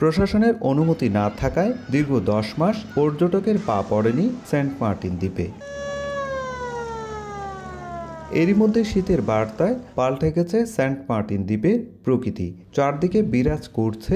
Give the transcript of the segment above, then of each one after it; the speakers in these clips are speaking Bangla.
প্রশাসনের অনুমতি না থাকায় দীর্ঘ 10 মাস পর্যটকের পা পড়েনি সেন্ট মার্টিন দ্বীপে। এরই মধ্যে শীতের বার্তায় পাল্টে গেছে সেন্ট মার্টিন দ্বীপের প্রকৃতি। চারদিকে বিরাজ করছে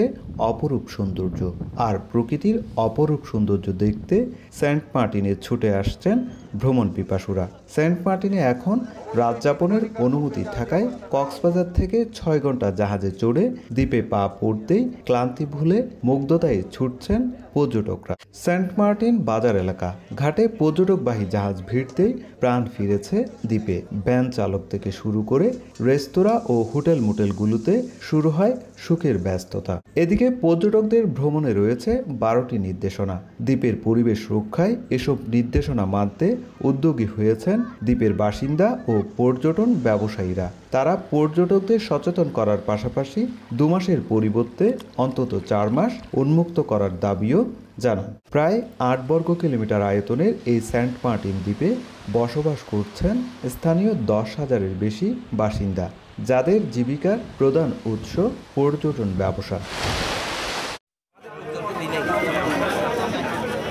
অপরূপ সৌন্দর্য, আর প্রকৃতির অপরূপ সৌন্দর্য দেখতে সেন্ট মার্টিনে ছুটে আসছেন ভ্রমণ পিপাসুরা। সেন্ট মার্টিনে এখন রাত যাপনের অনুমতি থাকায় কক্সবাজার থেকে 6 ঘন্টা জাহাজে চড়ে দ্বীপে পা পড়তেই ক্লান্তি ভুলে মুগ্ধতায় ছুটছেন পর্যটকরা। সেন্ট মার্টিন বাজার এলাকা ঘাটে পর্যটকবাহী জাহাজ ভিড়তেই প্রাণ ফিরেছে দ্বীপে। ভ্যান চালক থেকে শুরু করে রেস্তোরাঁ ও হোটেল মোটেলগুলোতে শুরু হয় সুখের ব্যস্ততা। এদিকে পর্যটকদের ভ্রমণে রয়েছে 12টি নির্দেশনা। দ্বীপের পরিবেশ রক্ষায় এসব নির্দেশনা মানতে উদ্যোগী হয়েছেন দ্বীপের বাসিন্দা ও পর্যটন ব্যবসায়ীরা। তারা পর্যটকদের সচেতন করার পাশাপাশি 2 মাসের পরিবর্তে অন্তত 4 মাস উন্মুক্ত করার দাবিও জানান। প্রায় 8 বর্গ কিলোমিটার আয়তনের এই সেন্ট মার্টিন দ্বীপে বসবাস করছেন স্থানীয় 10,000-এর বেশি বাসিন্দা, যাদের জীবিকার প্রধান উৎস পর্যটন ব্যবসা।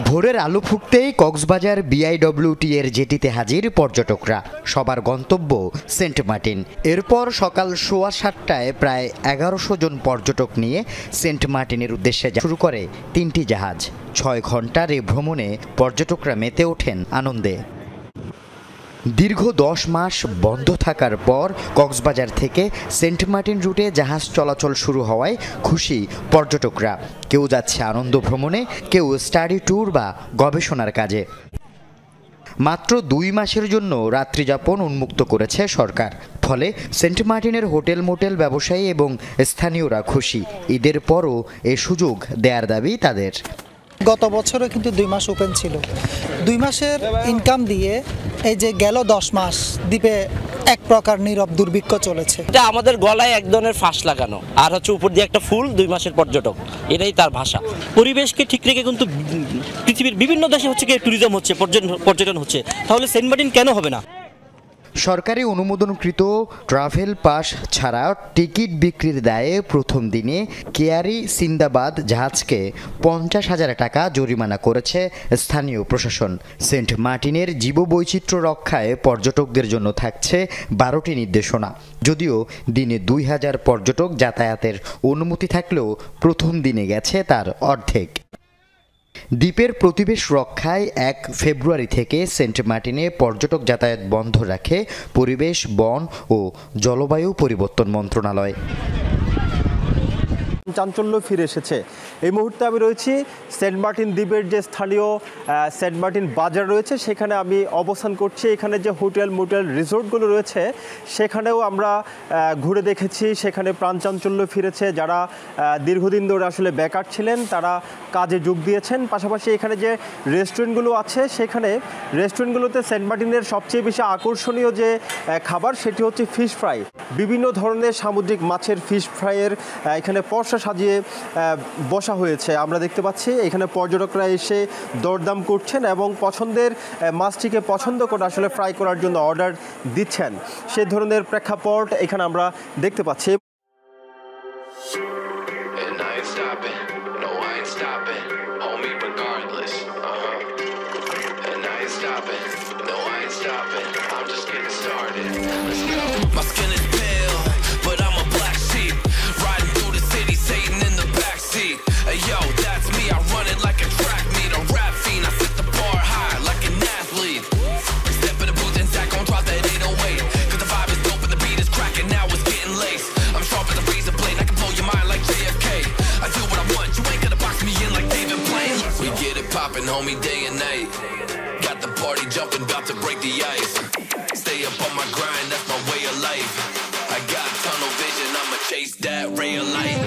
ভোরের আলো ফুটতেই কক্সবাজার বিআইডব্লিউটি এর জেটিতে হাজির পর্যটকরা। সবার গন্তব্য সেন্ট মার্টিন। এরপর সকাল 7:15টায় প্রায় 1100 জন পর্যটক নিয়ে সেন্ট মার্টিনের উদ্দেশ্যে শুরু করে 3টি জাহাজ। 6 ঘন্টার এই ভ্রমণে পর্যটকরা মেতে ওঠেন আনন্দে। দীর্ঘ 10 মাস বন্ধ থাকার পর কক্সবাজার থেকে সেন্ট মার্টিন রুটে জাহাজ চলাচল শুরু হওয়ায় খুশি পর্যটকরা। কেউ যাচ্ছে আনন্দ ভ্রমণে, কেউ স্টাডি ট্যুর বা গবেষণার কাজে। মাত্র 2 মাসের জন্য রাত্রিযাপন উন্মুক্ত করেছে সরকার। ফলে সেন্ট মার্টিনের হোটেল মোটেল ব্যবসায়ী এবং স্থানীয়রা খুশি। ঈদের পরও এ সুযোগ দেওয়ার দাবি তাদের। গত বছরও কিন্তু 2 মাস ওপেন ছিল। 2 মাসের ইনকাম দিয়ে এই যে গেল 10 মাস দ্বীপে এক প্রকার নীরব দুর্ভিক্ষ চলেছে। এটা আমাদের গলায় এক ধরনের ফাঁস লাগানো, আর হচ্ছে উপর দিয়ে একটা ফুল। 2 মাসের পর্যটক, এটাই তার ভাষা। পরিবেশকে ঠিক রেখে কিন্তু পৃথিবীর বিভিন্ন দেশে হচ্ছে কি ট্যুরিজম হচ্ছে, পর্যটন হচ্ছে, তাহলে সেন্ট মার্টিন কেন হবে না? সরকারি অনুমোদনকৃত ট্রাভেল পাস ছাড়া টিকিট বিক্রির দায়ে প্রথম দিনে কেয়ারি সিন্দাবাদ জাহাজকে 50,000 টাকা জরিমানা করেছে স্থানীয় প্রশাসন। সেন্ট মার্টিনের জীববৈচিত্র্য রক্ষায় পর্যটকদের জন্য থাকছে 12টি নির্দেশনা। যদিও দিনে 2000 পর্যটক যাতায়াতের অনুমতি থাকলেও প্রথম দিনে গেছে তার অর্ধেক। দ্বীপের পরিবেশ রক্ষায় 1 ফেব্রুয়ারি থেকে সেন্ট মার্টিনে পর্যটক যাতায়াত বন্ধ রাখে পরিবেশ, বন ও জলবায়ু পরিবর্তন মন্ত্রণালয়। চাঞ্চল্য ফিরে এসেছে। এই মুহূর্তে আমি রয়েছি সেন্ট মার্টিন দ্বীপের যে স্থানীয় সেন্ট মার্টিন বাজার রয়েছে, সেখানে আমি অবস্থান করছি। এখানে যে হোটেল মোটেল রিসোর্টগুলো রয়েছে সেখানেও আমরা ঘুরে দেখেছি। সেখানে প্রাণ চাঞ্চল্য ফিরেছে। যারা দীর্ঘদিন ধরে আসলে বেকার ছিলেন তারা কাজে যোগ দিয়েছেন। পাশাপাশি এখানে যে রেস্টুরেন্টগুলো আছে, সেখানে রেস্টুরেন্টগুলোতে সেন্ট মার্টিনের সবচেয়ে বেশি আকর্ষণীয় যে খাবার সেটি হচ্ছে ফিশ ফ্রাই। বিভিন্ন ধরনের সামুদ্রিক মাছের ফিশ ফ্রাইয়ের এখানে পর্ষা সাজিয়ে বসা হয়েছে। আমরা দেখতে পাচ্ছি এখানে পর্যটকরা এসে দরদাম করছেন এবং পছন্দের মাছটিকে পছন্দ করে আসলে ফ্রাই করার জন্য অর্ডার দিচ্ছেন। সে ধরনের প্রেক্ষাপট এখানে আমরা দেখতে পাচ্ছি। Homie, day and night, got the party jumping, about to break the ice. Stay up on my grind, that's my way of life. I got tunnel vision, I'ma chase that ray of light.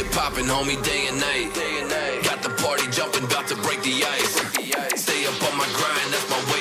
it poppin', homie, day and night. Got the party jumping, about to break the ice. Stay up on my grind, that's my way